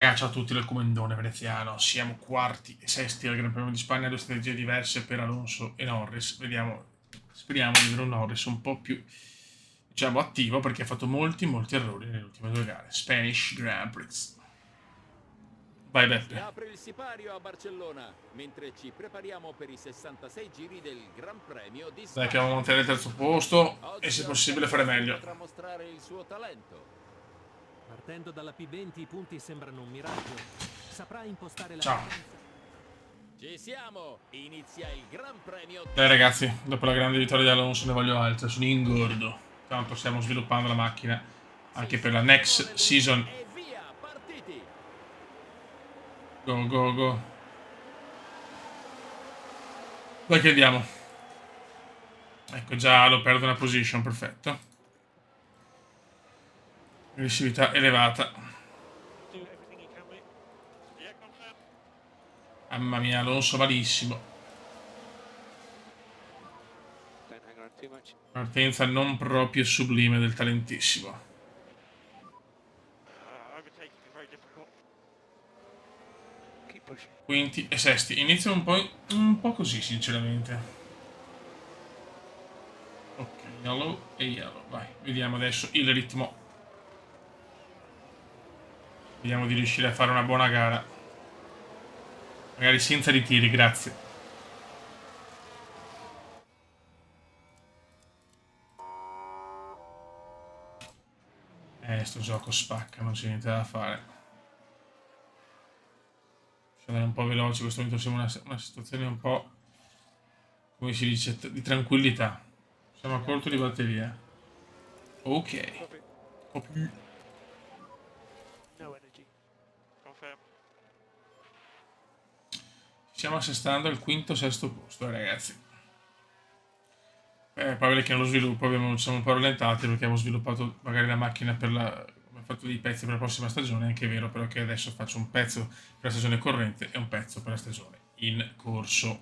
Ciao a tutti dal Comandone veneziano, siamo quarti e sesti al Gran Premio di Spagna, due strategie diverse per Alonso e Norris. Vediamo, speriamo di avere un Norris un po' più, diciamo, attivo perché ha fatto molti errori nelle ultime due gare. Spanish Grand Prix. Vai Si Beppe. apre il sipario a Barcellona, mentre ci prepariamo per i 66 giri del Gran Premio di Dai che vamo a Spagna. mantenere il terzo posto e se Oggi possibile fare Verstappen meglio. potrà mostrare il suo talento. Partendo dalla P20 i punti sembrano un miraggio. Saprà impostare la Ciao. cadenza. Ci siamo! Inizia il Gran Premio di Dai Spagna. ragazzi, dopo la grande vittoria di Alonso ne voglio altre, sono ingordo. Tanto stiamo sviluppando la macchina Si anche per la sente il next muoversi season. e via, partiti! Go, go, go. Dai che andiamo. Ecco, già lo perdo una position, perfetto. Aggressività elevata. Mamma mia, Alonso malissimo. Partenza non proprio sublime del talentissimo. Quinti e sesti. Iniziano un po' così, sinceramente. Ok, yellow e yellow. Vai, vediamo adesso il ritmo. Vediamo di riuscire a fare una buona gara. Magari senza ritiri, grazie. Sto gioco spacca, non c'è niente da fare. Bisogna andare un po' veloce, in questo momento siamo in una situazione un po', come si dice, di tranquillità. Siamo a corto di batteria. Ok. Copy. Stiamo assestando al quinto sesto posto, ragazzi. Poi che nello sviluppo siamo un po' rallentati perché abbiamo sviluppato magari la macchina per la. Abbiamo fatto dei pezzi per la prossima stagione, è anche vero però che adesso faccio un pezzo per la stagione corrente e un pezzo per la stagione in corso.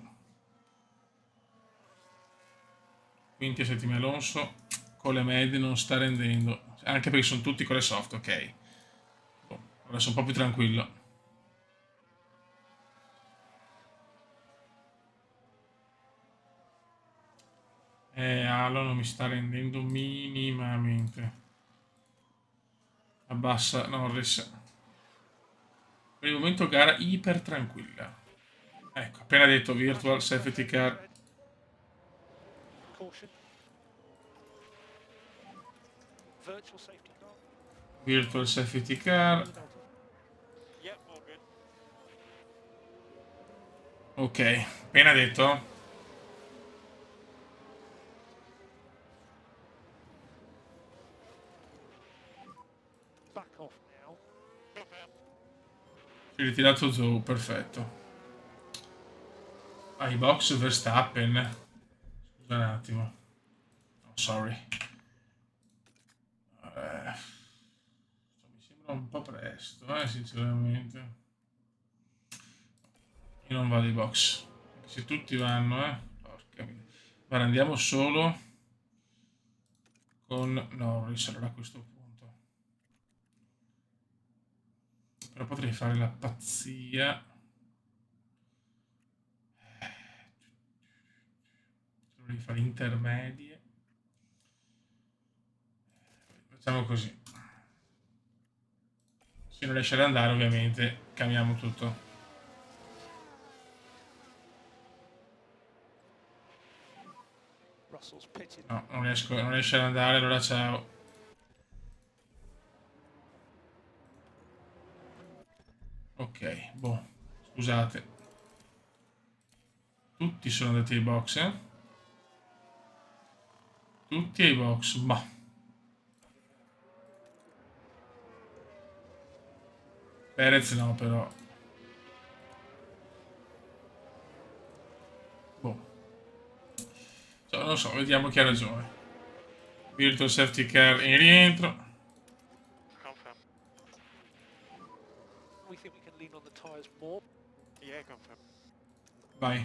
Quinti e settimi Alonso, con le medie non sta rendendo, anche perché sono tutti con le soft, ok. Boh, adesso un po' più tranquillo. Alo non mi sta rendendo minimamente. Abbassa Norris. Per il momento gara iper tranquilla. Ecco, appena detto Virtual Safety Car. Virtual Safety Car. Ok, appena detto. Si è ritirato Zou, perfetto. Ai box Verstappen. Scusa un attimo. Oh, sorry. Mi sembra un po' presto, sinceramente. Io non vado ai box. Anche se tutti vanno, Porca miseria. Guarda, andiamo solo con Norris allora a questo punto. Però potrei fare la pazzia. Potrei fare intermedie. Facciamo così. Se non riesce ad andare, ovviamente, cambiamo tutto. No, non riesce ad andare, allora ciao. Ok, boh. Scusate. Tutti sono andati ai box, Tutti ai box, ma. Perez no, però. Boh. Cioè, non lo so, vediamo chi ha ragione. Virtual Safety Car in rientro. Vai.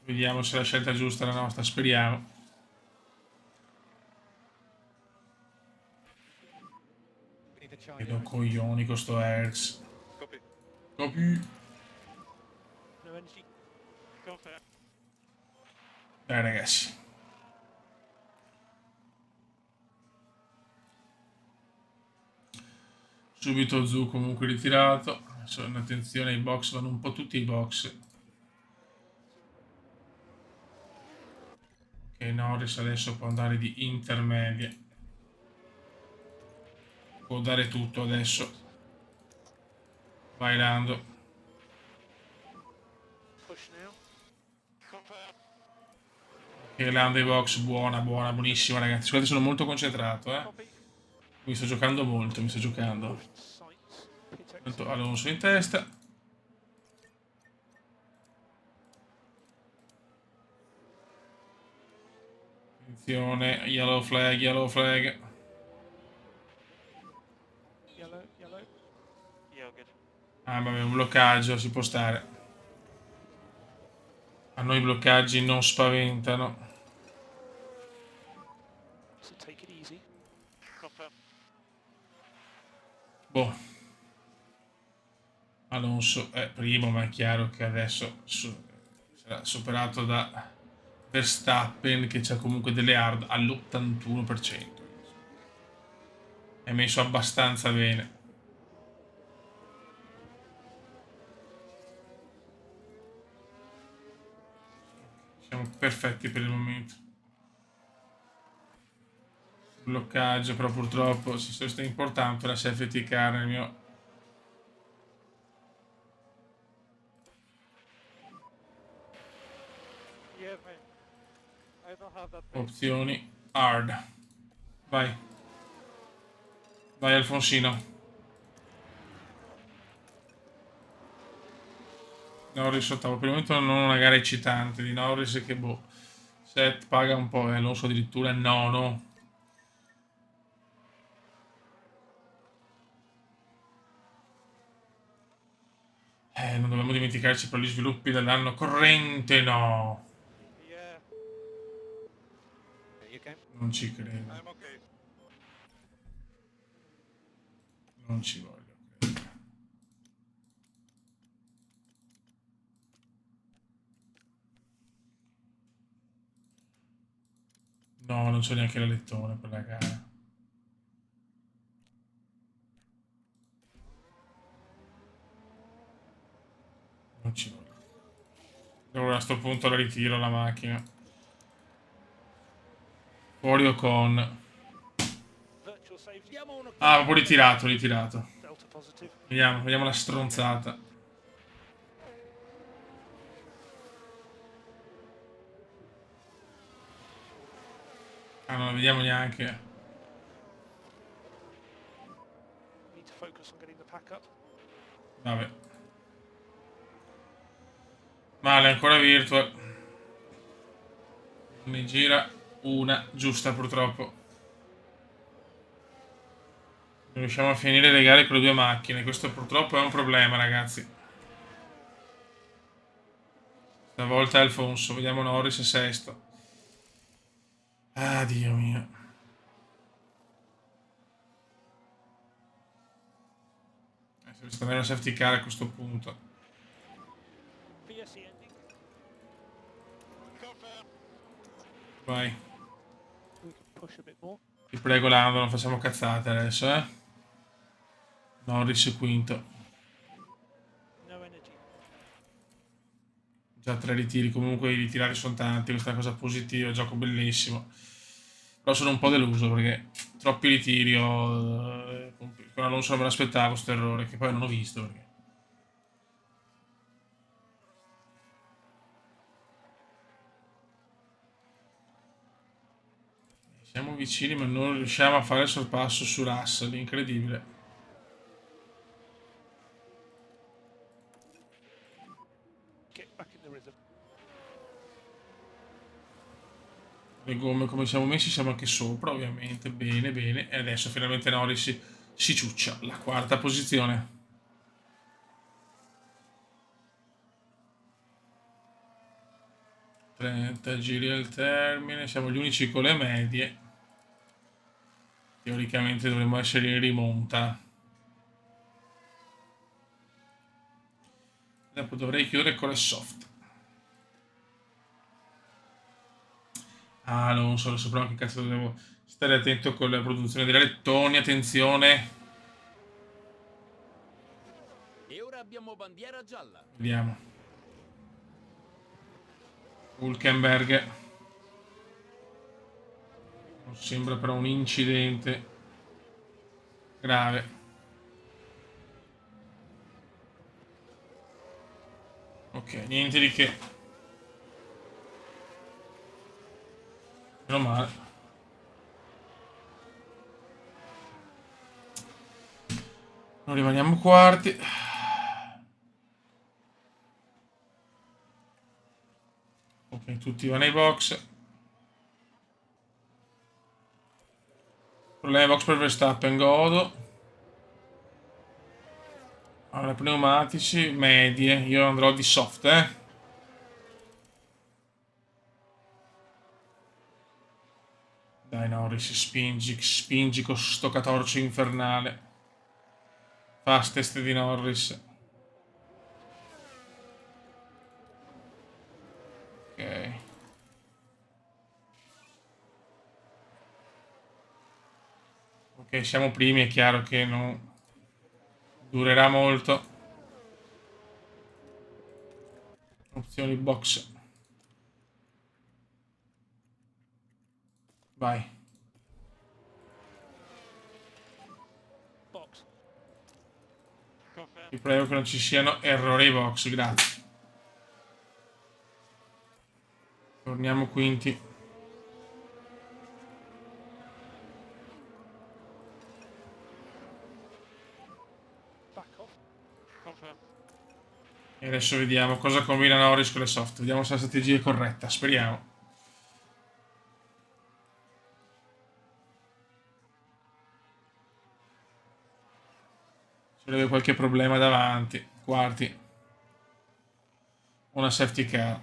Vediamo se la scelta giusta è la nostra, speriamo. Vedo coglioni con sto Hertz. Copy. Copy. No energy. Confirm. Dai ragazzi. Subito Zu comunque ritirato. Adesso attenzione ai box, vanno un po' tutti i box. Ok, Norris adesso può andare di intermedia. Può dare tutto adesso. Vai Lando. Push now. Confirm. Ok, Lando ai box, buona, buona, buonissima ragazzi. Scusate, sono molto concentrato, Copy. Mi sto giocando molto, mi sto giocando. Sights. Pit exit. Tanto Alonso in testa. Attenzione, yellow flag, yellow flag. Yellow. Yellow. Yeah, good. Ah, vabbè, un bloccaggio, si può stare. A noi i bloccaggi non spaventano. So take it easy. Confirm. Boh. Alonso è primo, ma è chiaro che adesso sarà superato da Verstappen, che c'ha comunque delle hard all'81%. È messo abbastanza bene. Siamo perfetti per il momento. Bloccaggio, però purtroppo se sta importante la safety car nel mio... Yeah, man. I don't have that pace. Opzioni hard. Vai. Vai Alfonsino. Norris ottavo. Per il momento non una gara eccitante di Norris che boh. Set paga un po', Alonso addirittura nono. Non dobbiamo dimenticarci però gli sviluppi dell'anno corrente, no. Yeah. You okay? Non ci credo. I'm okay. Non ci voglio credere. No, non c'è neanche la lettone per la gara. Non ci voglio. Allora a sto punto la ritiro la macchina. Fuori o con... Virtual safety. Diamo Ah, un'occhiata. proprio ritirato, ritirato. Delta positive. Vediamo, vediamo la stronzata. Ah, non la vediamo neanche. Need to focus on getting the pack up. Vabbè. Male, ancora virtual. Ne gira una giusta purtroppo. Non riusciamo a finire le gare con le due macchine. Questo purtroppo è un problema, ragazzi. Stavolta è Alfonso. Vediamo Norris sesto. Ah, Dio mio. Se sta bene una safety car a questo punto. VSC ending. Confirm. Vai. We can push a bit more. Ti prego, Lando, non facciamo cazzate adesso, Norris quinto. No energy. Già 3 ritiri, comunque i ritirare sono tanti, questa è una cosa positiva, gioco bellissimo. Però sono un po' deluso perché troppi ritiri con Alonso non me l'aspettavo questo errore, che poi non ho visto perché. Siamo vicini ma non riusciamo a fare il sorpasso su Russell, incredibile. Get back in the rhythm. Le gomme come siamo messi siamo anche sopra ovviamente, bene bene. E adesso finalmente Norris si ciuccia, la quarta posizione. ...30 giri al termine, siamo gli unici con le medie. Teoricamente dovremmo essere in rimonta. Dopo dovrei chiudere con le soft. Ah, non so, adesso però che cazzo devo stare attento con la produzione delle lettoni, attenzione. E ora abbiamo bandiera gialla. Vediamo. Hulkenberg. Non sembra però un incidente grave. Ok, niente di che. Meno male. Non rimaniamo quarti. Ok, tutti vanno ai box. Problema box per Verstappen, godo. Allora, pneumatici, medie. Io andrò di soft, Dai Norris, spingi con sto catorcio infernale. Fastest di Norris. Ok. Ok, siamo primi, è chiaro che non durerà molto. Opzioni box. Vai. Box. Confirm. Vi prego che non ci siano errori ai box, grazie. Torniamo quinti. Back off. Confirm. E adesso vediamo cosa combina Norris con le soft. Vediamo se la strategia è corretta, speriamo. Se avete qualche problema davanti. Quarti. Una safety car.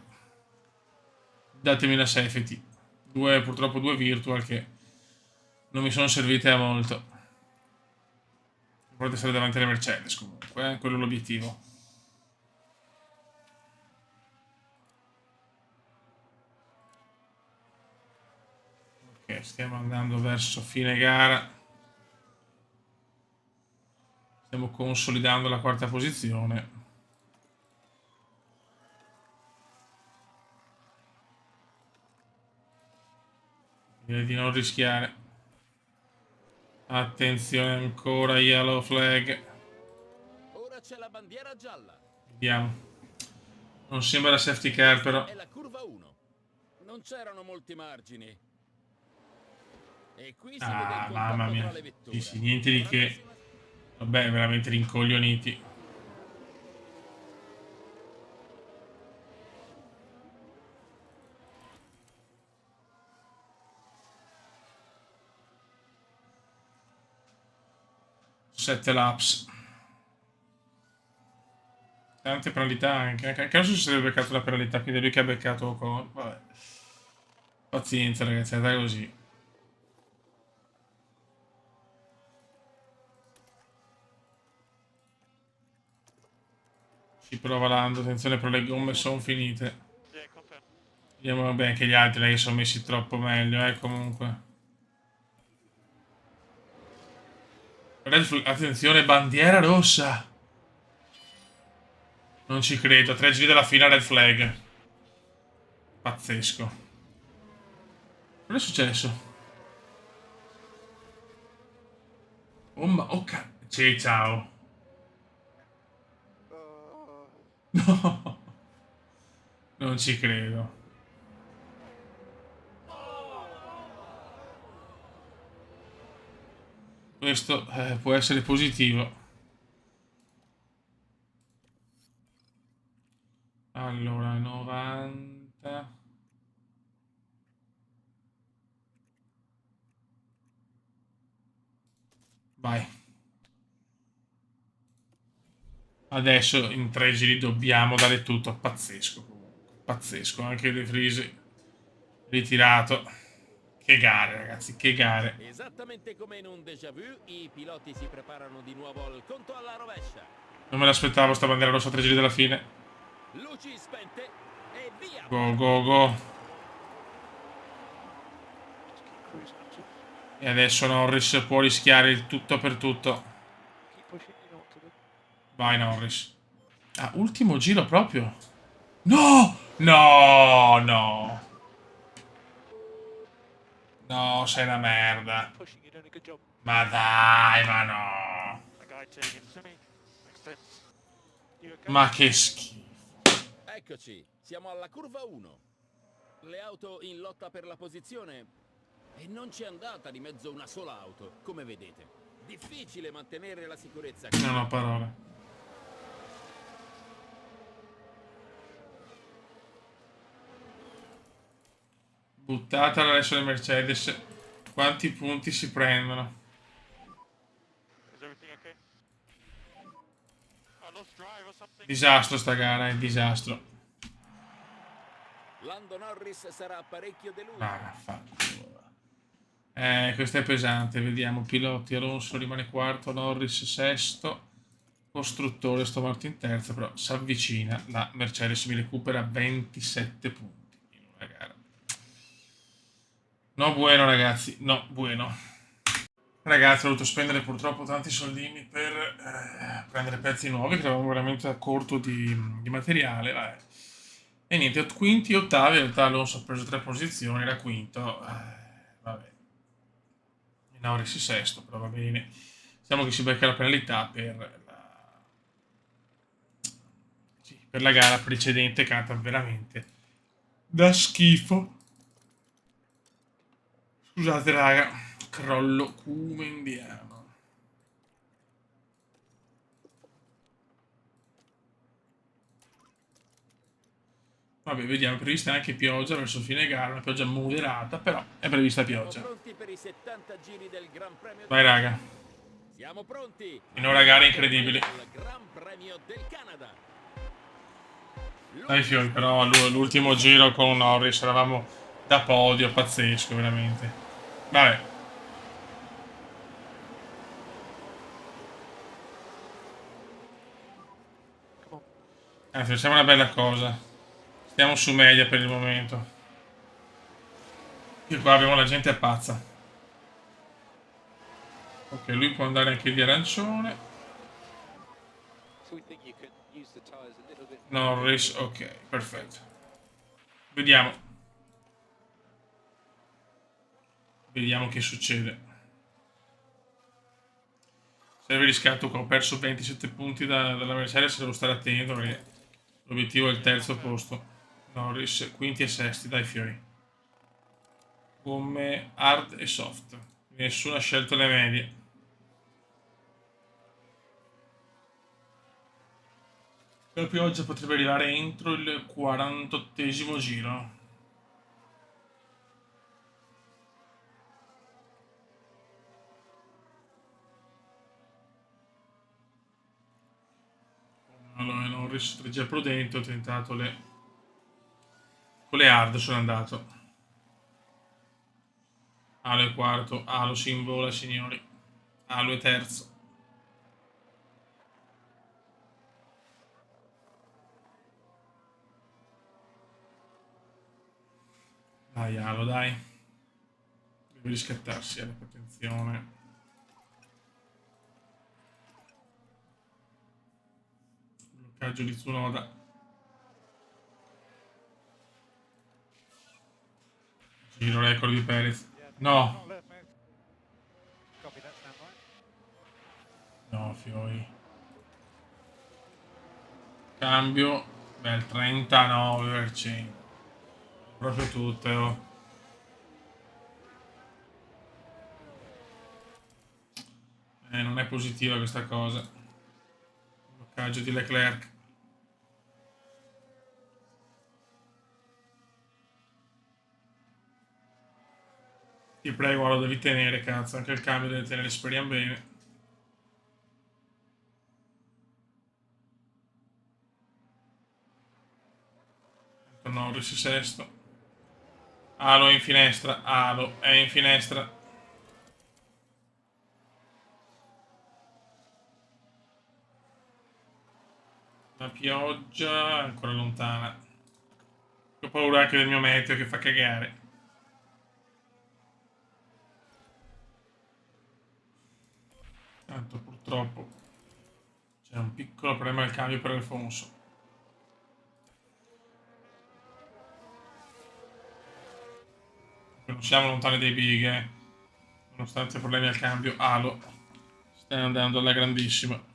Datemi una safety. Purtroppo due virtual che non mi sono servite a molto. Volete stare davanti alle Mercedes comunque, quello è l'obiettivo. Ok, stiamo andando verso fine gara. Stiamo consolidando la quarta posizione. Direi di non rischiare. Attenzione ancora, yellow flag. Ora c'è la bandiera gialla. Vediamo. Non sembra la safety car però. È la curva 1. Non c'erano molti margini. E qui si vede il Mamma contatto mia. tra le vetture. Sì, niente di che. Vabbè, veramente rincoglioniti. Sette laps. Tante penalità anche non so se si è beccato la penalità, quindi è lui che ha beccato con... Vabbè. Pazienza ragazzi, è andata così. Ci prova Lando, attenzione però le gomme sono finite. Yeah, confirm. Vediamo vabbè anche gli altri, non è che sono messi troppo meglio, comunque. Attenzione, bandiera rossa! Non ci credo, 3 giri dalla fine red flag. Pazzesco. Cosa è successo? Oh ma... Oh sì, ciao. No. Non ci credo. Questo può essere positivo. Allora, 90. Vai. Adesso in 3 giri dobbiamo dare tutto. Pazzesco comunque. Pazzesco. Anche De Vries ritirato. Che gare ragazzi, che gare. Esattamente come in un déjà vu, i piloti si preparano di nuovo al conto alla rovescia. Non me l'aspettavo sta bandiera rossa a 3 giri dalla fine. Luci spente e via. Go, go, go. Just keep cruising until E adesso Norris può rischiare il tutto per tutto. keep pushing. You know what to do. Vai Norris. Ah, ultimo giro proprio. No! No, no. No, sei una merda. Keep pushing. You're doing a good job. Ma dai, ma no. That guy taking it to me. Makes sense. You okay? Ma che schifo. Eccoci, siamo alla curva 1. Le auto in lotta per la posizione e non c'è andata di mezzo una sola auto, come vedete. Difficile mantenere la sicurezza. Non ho parole. Buttatela adesso le Mercedes. Quanti punti si prendono? Is everything okay? I lost drive or something. Disastro sta gara, è disastro. Lando Norris sarà parecchio deluso. Vaffanculo. Questo è pesante, vediamo. Piloti, Alonso rimane quarto, Norris sesto. Costruttore, Aston Martin terzo, però si avvicina. La Mercedes mi recupera 27 punti in una gara. No bueno ragazzi, no bueno. Ragazzi, ho dovuto spendere purtroppo tanti soldini per prendere pezzi nuovi, che eravamo veramente a corto di materiale. Vabbè. E niente, quinti, ottavi, in realtà Alonso ha preso 3 posizioni, era quinto. Vabbè. Norris sesto, però va bene. Diciamo che si becca la penalità per la gara precedente, che è andata veramente da schifo. Scusate raga, crollo come indiano. Vabbè, vediamo, è prevista anche pioggia verso fine gara, una pioggia moderata, però è prevista Siamo pioggia. pronti per i 70 giri del Gran Premio. Vai raga, Siamo pronti. finora gare incredibili. Al Gran Premio del Canada. Dai fiori, però l'ultimo giro con Norris eravamo da podio, pazzesco veramente. Vabbè. Come on. Anzi, sembra una bella cosa. Stiamo su media per il momento. Qui qua abbiamo la gente pazza. Ok, lui può andare anche di arancione. So we think you could use the tyres a little bit. Norris, ok, perfetto. Vediamo. Vediamo che succede. Serve riscatto qua, ho perso 27 punti dalla Mercedes, devo stare attento perché l'obiettivo è il terzo posto. Norris, quinti e sesti, dai fiori. Gomme hard e soft. Nessuno ha scelto le medie. La pioggia potrebbe arrivare entro il 48esimo giro. Allora Norris, strategia prudente, ho tentato con le hard sono andato. Alo è quarto, Alo si invola signori. Alo è terzo. Dai Alo, dai. Deve riscattarsi, attenzione. Bloccaggio di Tsunoda. Giro record di Perez. No. Not left, mate. Copy that, stand by. No, fiori. Cambio. Bel 39%. Proprio tutte, oh. Non è positiva questa cosa. Bloccaggio di Leclerc. Ti prego, lo devi tenere, cazzo. Anche il cambio deve tenere, speriamo bene. Norris sesto. Alo è in finestra. Alo è in finestra. La pioggia è ancora lontana. Ho paura anche del mio meteo che fa cagare. Tanto purtroppo c'è un piccolo problema al cambio per Alfonso. Non siamo lontani dai big, nonostante i problemi al cambio. Halo sta andando alla grandissima.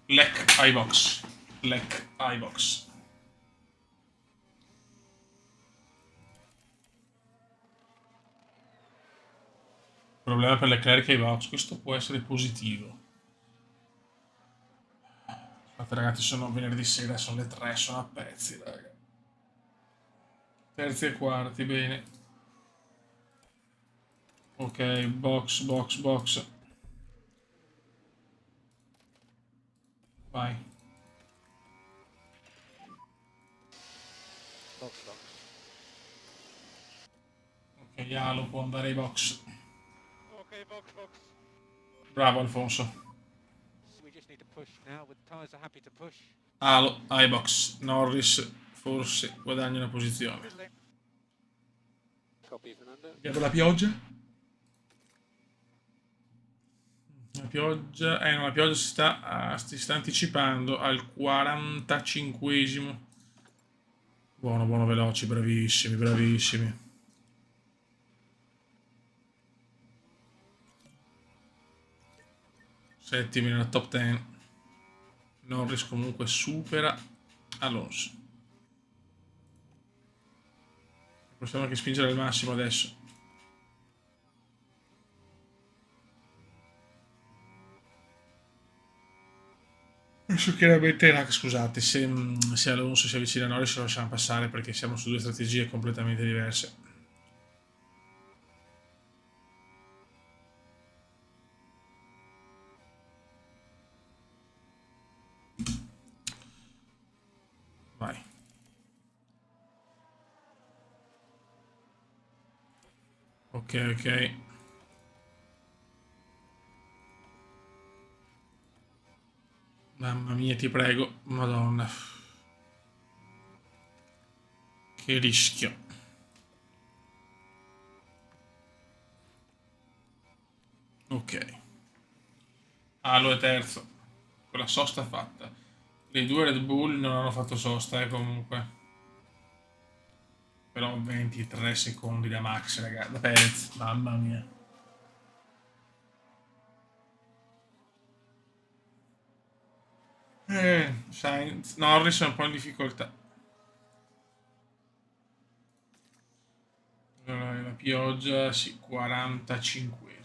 Lec iBox. Lec iBox. Problema per Leclerc e iBox. Questo può essere positivo. Aspetta ragazzi, sono venerdì sera, sono le 3, sono a pezzi, raga. Terzi e quarti, bene. Ok, box, box, box. Vai. Box, box. Ok, Halo può andare ai box. Okay, box, box. Bravo Alfonso. We just need to push now. The tyres are happy to push. Halo, iBox. Norris forse guadagna una posizione. Fiddling. Copy, Fernando. Vediamo la pioggia. La pioggia si sta anticipando al 45esimo. Buono, buono, veloci, bravissimi, bravissimi. Settimi nella top 10. Norris comunque supera Alonso. Possiamo anche spingere al massimo adesso. Penso chiaramente, scusate, se Alonso si avvicina a Norris lo lasciamo passare perché siamo su due strategie completamente diverse. Vai. Ok, ok. Mamma mia, ti prego. Madonna. Che rischio. Ok. Halo è terzo. Con la sosta fatta. Le due Red Bull non hanno fatto sosta, comunque. Però 23 secondi da Max, ragazzi. Da Perez. Mamma mia. Sainz. Norris è un po' in difficoltà. Allora, la pioggia, sì, 45.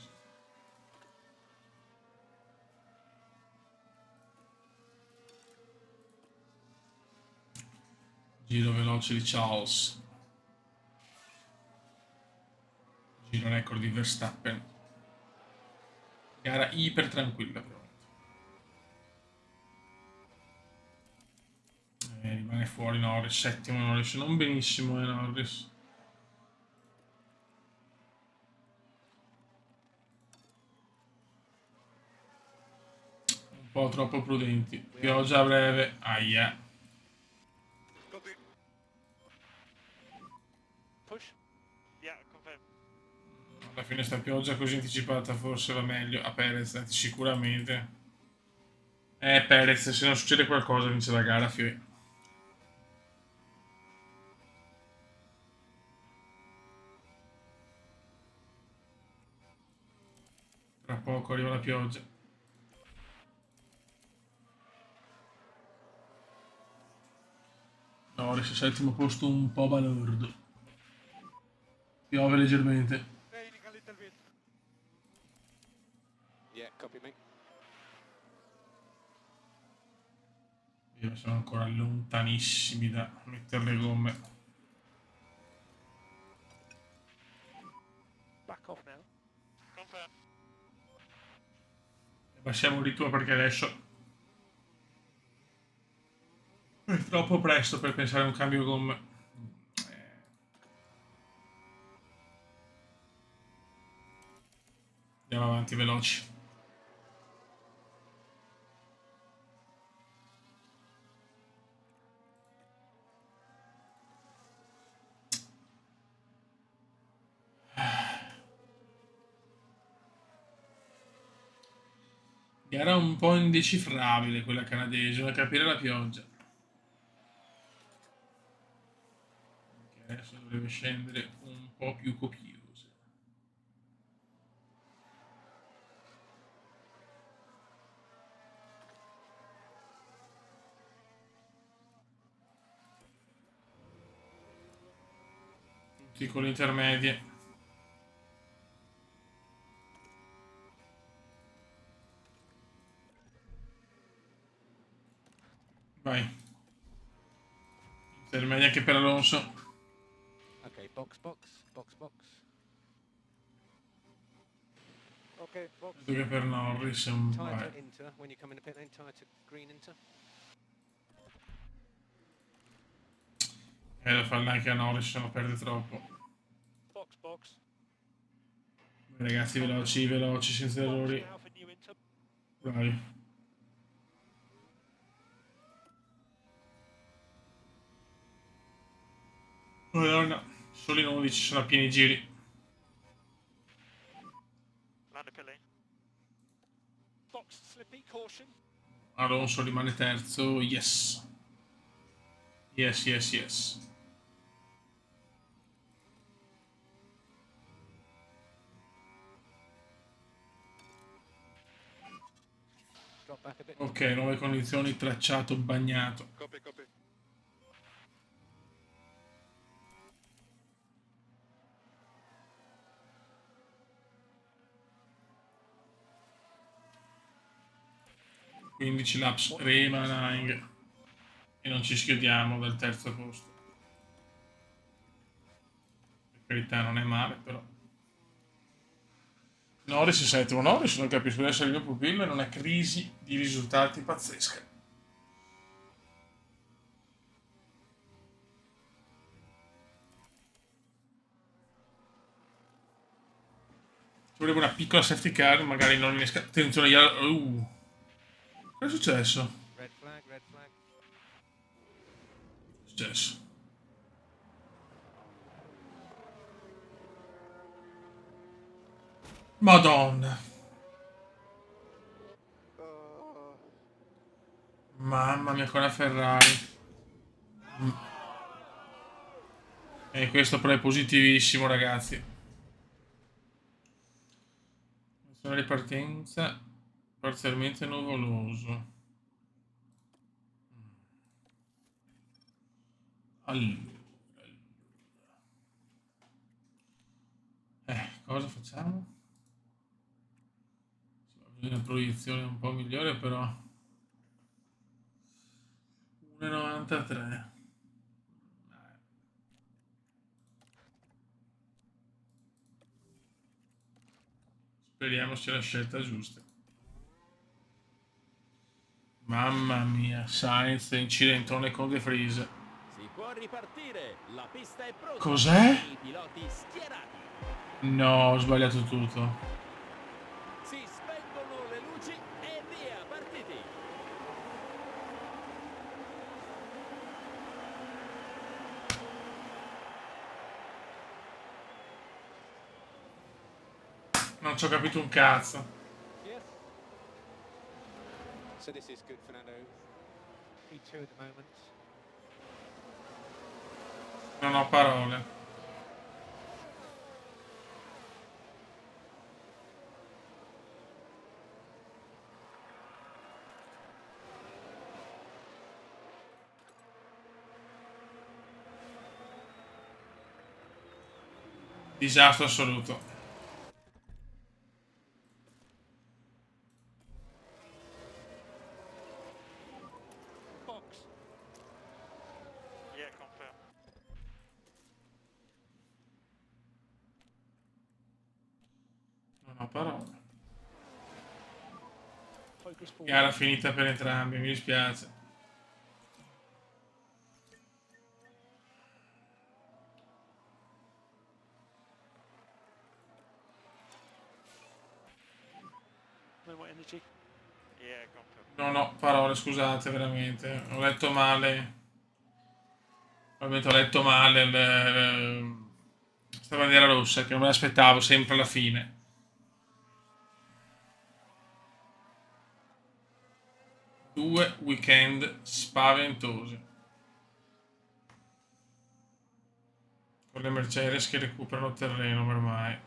Giro veloce di Charles. Giro record di Verstappen. Gara iper tranquilla però. Rimane fuori Norris, settimo Norris, non benissimo Norris. Un po' troppo prudenti. Pioggia a breve, aia. Copy. Push. Yeah, confirm. Alla fine sta pioggia così anticipata forse va meglio a Perez, sicuramente. Perez, se non succede qualcosa vince la gara, Fiori. Tra poco arriva la pioggia. Norris, settimo posto un po' balordo. Piove leggermente. Raining a little bit. Yeah, copy me. Io sono ancora lontanissimi da mettere le gomme. Back off now. Confirm. Passiamo di tua perché adesso è troppo presto per pensare a un cambio gomme. Andiamo avanti veloci. Gara un po' indecifrabile quella canadese, da capire la pioggia. Che adesso dovrebbe scendere un po' più copiose. Tutti con le intermedie. Vai. Intermedie anche per Alonso. Okay, box, box, box, box. Okay, box. Vedo che per Norris è un Tire to vai. Inter. When you come in the pit lane, tire to green Inter. Da farla anche a Norris, se no perde troppo. Box, box. Ragazzi, veloci, veloci, senza errori. Now for new Inter. Bravi. Madonna, solo in 11 sono a pieni giri. Land the pit lane. Box, slippy, caution. Alonso rimane terzo. Yes. Yes, yes, yes. Drop back a bit. Ok, nuove condizioni, tracciato bagnato. Copy, copy. Quindici laps remaining. E non ci schiodiamo dal terzo posto. Per carità non è male, però. Norris è settimo. Norris non capisco, deve essere il mio pupillo in una crisi di risultati pazzesca. Ci vorrebbe una piccola safety car, magari non innesca. Attenzione, cosa è successo? Red flag, red flag. Cosa è successo? Madonna. Mamma mia, con la Ferrari. E questo però è positivissimo, ragazzi. Sono ripartenza parzialmente nuvoloso. Allora. Cosa facciamo? Una proiezione un po' migliore, però 1,93. Speriamo sia la scelta giusta. Mamma mia, Sainz incidentone con De Vries. Si può ripartire, la pista è pronta. Cos'è? I piloti schierati. No, ho sbagliato tutto. Si spengono le luci e via, partiti. Non ci ho capito un cazzo. Yes. So this is good, Fernando. P2 at the moment. Non ho parole. Disastro assoluto. Box. Yeah, confirm. Non ho parole. Focus forward. Gara finita per entrambi, mi dispiace. more energy. Yeah, confirm. Non ho parole, scusate, veramente. Ho letto male. Probabilmente ho letto male questa bandiera rossa, che non me l'aspettavo sempre alla fine. Due weekend spaventosi. Con le Mercedes che recuperano terreno ormai.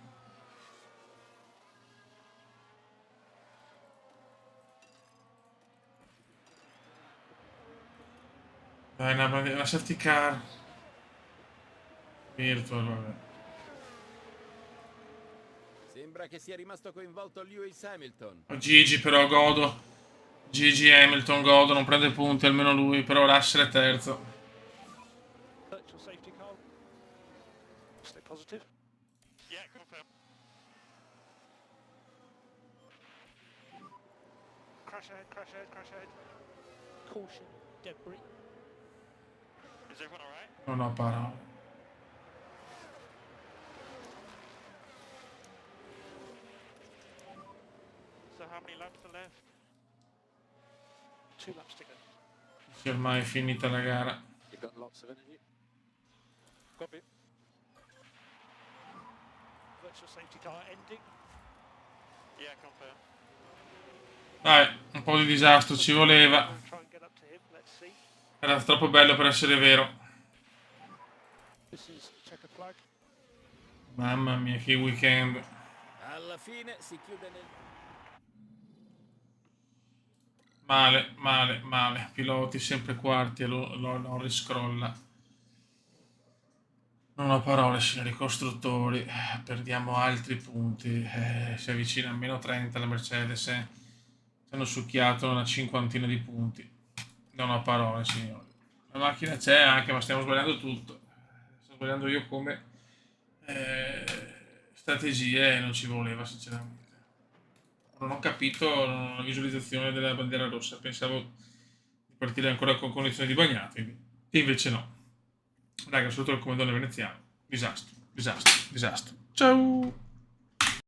Dai, una safety car. Virtual, vabbè. Sembra che sia rimasto coinvolto Lewis Hamilton. Gigi però godo. Gigi Hamilton godo, non prende punti, almeno lui, però Russell è terzo. Virtual safety car. Stay positive. Yeah, confirm. Crash ahead, crash ahead, crash ahead. Caution, debris. Is everyone alright? Non ho parole. So how many laps are left? 2 laps to go. Sì, ormai è finita la gara. You've got lots of energy. Copy. Virtual safety car ending. Yeah, confirm. Dai, un po' di disastro ci voleva. We'll try and get up to him. Let's see. Era troppo bello per essere vero. This is checker flag. Mamma mia, che weekend. Alla fine si chiude nel... Male, male, male. Piloti sempre quarti e Norris scrolla. Non ho parole, signori costruttori. Perdiamo altri punti. Si avvicina a meno 30 la Mercedes. Ci hanno succhiato una cinquantina di punti. Non ho parole, signori. La macchina c'è anche, ma stiamo sbagliando tutto. Sto sbagliando io come strategie e non ci voleva, sinceramente. Non ho capito la visualizzazione della bandiera rossa. Pensavo di partire ancora con condizioni di bagnato. E invece no. Raga, sotto il comandone veneziano. Disastro, disastro, disastro. Ciao!